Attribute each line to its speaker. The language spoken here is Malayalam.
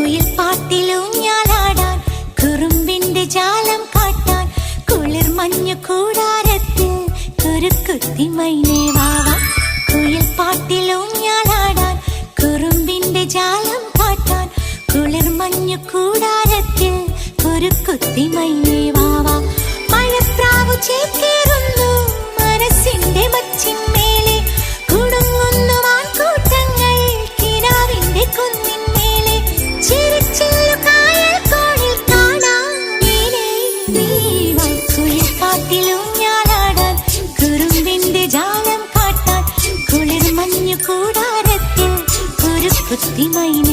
Speaker 1: കുയിൽ പാട്ടിലൂഞ്ഞാലാടാൻ കുറുമ്പിന്റെ ജാലം കാട്ടാൻ കുളിർ മഞ്ഞു കൂടാരത്തിൽ കുരുക്കുത്തി മൈനേ വാവാ. കുയിൽ പാട്ടിലൂഞ്ഞാലാടാൻ കുറുമ്പിന്റെ ജാലം കാട്ടാൻ കുളിർ മഞ്ഞു കൂടാരത്തിൽ കുരുക്കുത്തി മൈനേ വാവാ. മഴപ്രാവു ചേക്കേറുന്നു മനസ്സിന്റെ മച്ചിന്മേലെ കുടുങ്ങുന്നു മാൻകൂട്ടങ്ങൾ കിനാവിന്റെ കുന്നിന്മേലെ ചിരിച്ചില്ലു കായൽ കോണിൽ കാണാം നീലേ നീവാ. കുയിൽ പാട്ടിലൂഞ്ഞാലാടാൻ കുറുമ്പിന്റെ ജാലം കാട്ടാൻ കുളിർ മഞ്ഞു കൂടാരത്തിൽ കുരുക്കുത്തി മൈനേ